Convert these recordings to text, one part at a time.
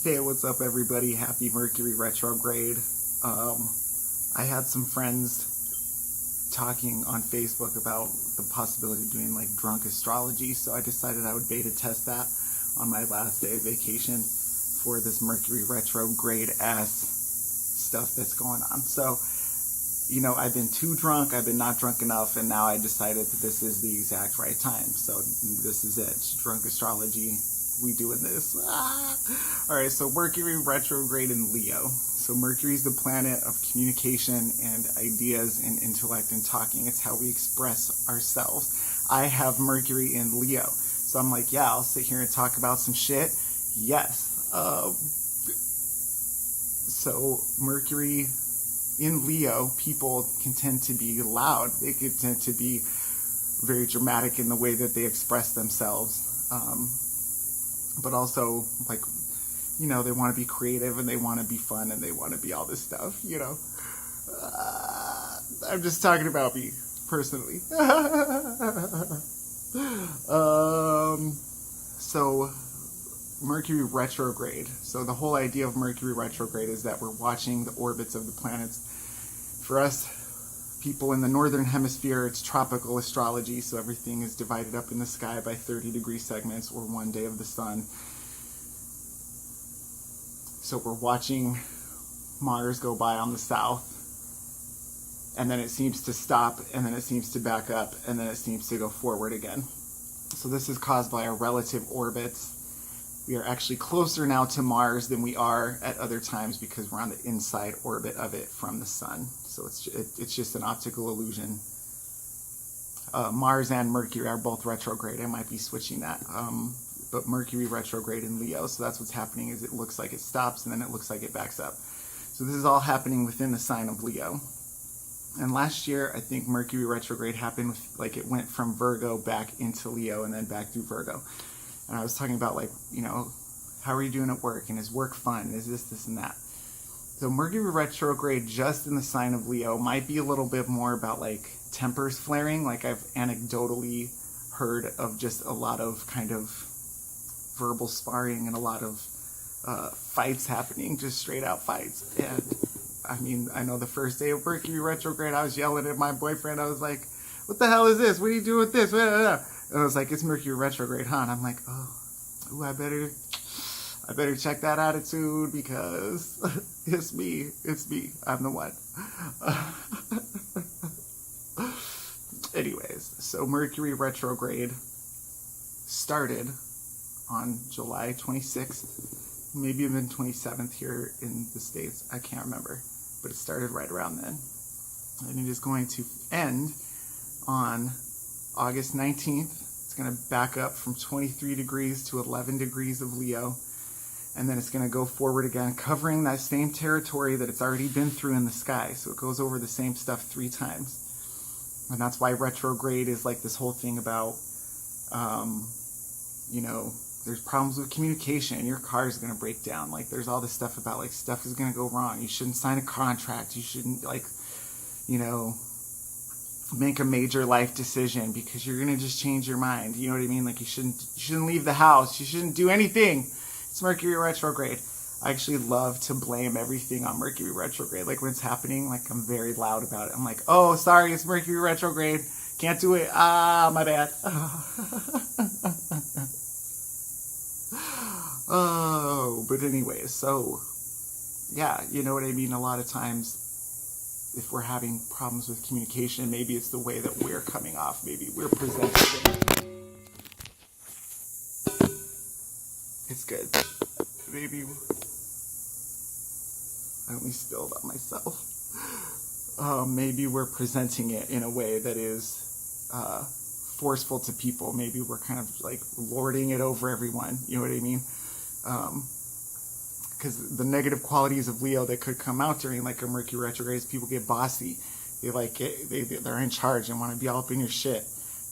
Hey, what's up, everybody? Happy Mercury Retrograde. I had some friends talking on Facebook about the possibility of doing like drunk astrology, so I decided I would beta test that on my last day of vacation for this Mercury Retrograde ass stuff that's going on. So, you know, I've been too drunk, I've been not drunk enough, and now I decided that this is the exact right time. So this is it. Drunk astrology. We doing this. All right, so Mercury retrograde in Leo. So Mercury's the planet of communication and ideas and intellect and talking. It's how we express ourselves. I have Mercury in Leo. So I'm like, yeah, I'll sit here and talk about some shit. Yes. So Mercury in Leo, people can tend to be loud. They can tend to be very dramatic in the way that they express themselves. But also, like, you know, they want to be creative and they want to be fun and they want to be all this stuff, you know. I'm just talking about me, personally. So, Mercury retrograde. So the whole idea of Mercury retrograde is that we're watching the orbits of the planets. For us, people in the northern hemisphere, it's tropical astrology, so everything is divided up in the sky by 30-degree segments or one day of the sun. So we're watching Mars go by on the south, and then it seems to stop, and then it seems to back up, and then it seems to go forward again. So this is caused by our relative orbits. We are actually closer now to Mars than we are at other times because we're on the inside orbit of it from the sun. So it's just an optical illusion. Mars and Mercury are both retrograde. I might be switching that. But Mercury retrograde in Leo. So that's what's happening, is it looks like it stops and then it looks like it backs up. So this is all happening within the sign of Leo. And last year, I think Mercury retrograde happened with, like, it went from Virgo back into Leo and then back through Virgo. And I was talking about, like, you know, how are you doing at work? And is work fun? Is this, and that? So Mercury retrograde just in the sign of Leo might be a little bit more about, like, tempers flaring. Like, I've anecdotally heard of just a lot of kind of verbal sparring and a lot of fights happening, just straight out fights. And, I mean, I know the first day of Mercury retrograde, I was yelling at my boyfriend. I was like, what the hell is this? What are you doing with this? And I was like, it's Mercury retrograde, huh? And I'm like, oh, I better check that attitude because it's me. I'm the one. Anyways, so Mercury retrograde started on July 26th, maybe even 27th here in the States. I can't remember, but it started right around then. And it is going to end on August 19th. It's going to back up from 23 degrees to 11 degrees of Leo. And then it's going to go forward again, covering that same territory that it's already been through in the sky. So it goes over the same stuff 3 times. And that's why retrograde is like this whole thing about, you know, there's problems with communication. Your car is going to break down. Like, there's all this stuff about, like, stuff is going to go wrong. You shouldn't sign a contract. You shouldn't, like, you know, make a major life decision because you're going to just change your mind. You know what I mean? Like, you shouldn't leave the house. You shouldn't do anything. It's Mercury retrograde. I actually love to blame everything on Mercury retrograde. Like, when it's happening, like, I'm very loud about it. I'm like, oh, sorry, it's Mercury retrograde. Can't do it. My bad. Oh, but anyways, so, yeah, you know what I mean? A lot of times, if we're having problems with communication, maybe it's the way that we're coming off. Maybe we're presenting it. It's good. Maybe I only spilled on myself. Maybe we're presenting it in a way that is forceful to people. Maybe we're kind of like lording it over everyone. You know what I mean? Because the negative qualities of Leo that could come out during like a Mercury retrograde is people get bossy. They're in charge and want to be all up in your shit.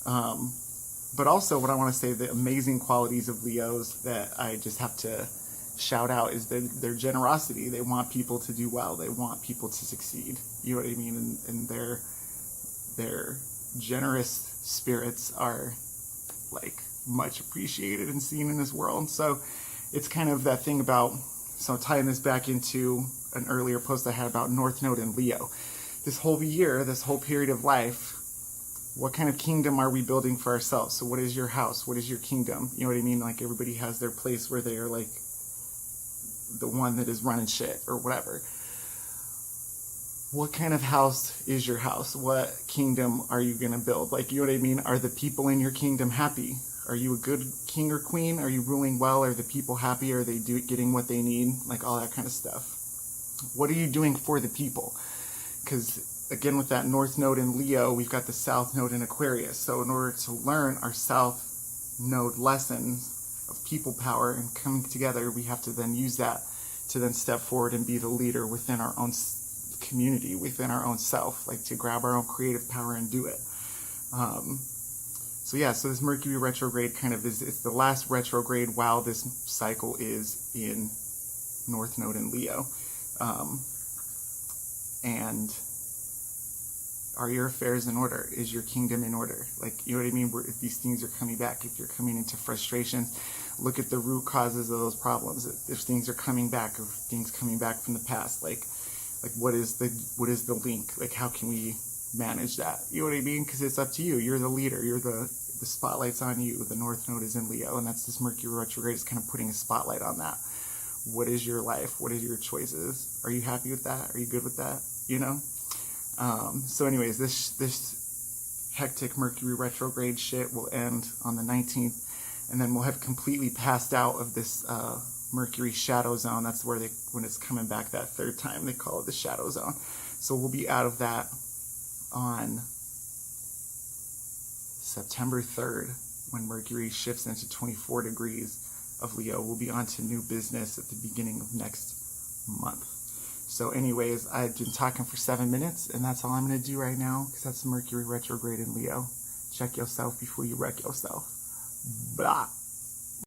But also, what I want to say, the amazing qualities of Leos that I just have to shout out is their generosity. They want people to do well. They want people to succeed. You know what I mean? And their generous spirits are like much appreciated and seen in this world. So it's kind of that thing about So tying this back into an earlier post I had about North Node in Leo. This whole year, this whole period of life, what kind of kingdom are we building for ourselves? So what is your house? What is your kingdom? You know what I mean? Like everybody has their place where they are like the one that is running shit or whatever. What kind of house is your house? What kingdom are you going to build? Like, you know what I mean? Are the people in your kingdom happy? Are you a good king or queen? Are you ruling well? Are the people happy? Are they getting what they need? Like all that kind of stuff. What are you doing for the people? Because again, with that North Node in Leo, we've got the South Node in Aquarius. So in order to learn our South Node lessons of people power and coming together, we have to then use that to then step forward and be the leader within our own community, within our own self, like to grab our own creative power and do it. So yeah, so this Mercury retrograde kind of it's the last retrograde while this cycle is in North Node in Leo. And are your affairs in order? Is your kingdom in order? Like, you know what I mean? If these things are coming back, if you're coming into frustrations, look at the root causes of those problems. If things are coming back, or things coming back from the past, like what is the link? Like, how can we manage that? You know what I mean? Because it's up to you. You're the leader. You're the spotlight's on you. The North Node is in Leo, and that's this Mercury retrograde is kind of putting a spotlight on that. What is your life? What are your choices? Are you happy with that? Are you good with that? You know? So anyways, this hectic Mercury retrograde shit will end on the 19th, and then we'll have completely passed out of this Mercury shadow zone. That's where when it's coming back that third time, they call it the shadow zone. So we'll be out of that on September 3rd, when Mercury shifts into 24 degrees of Leo. We'll be on to new business at the beginning of next month. So anyways, I've been talking for 7 minutes, and that's all I'm going to do right now, because that's Mercury retrograde in Leo. Check yourself before you wreck yourself. Blah.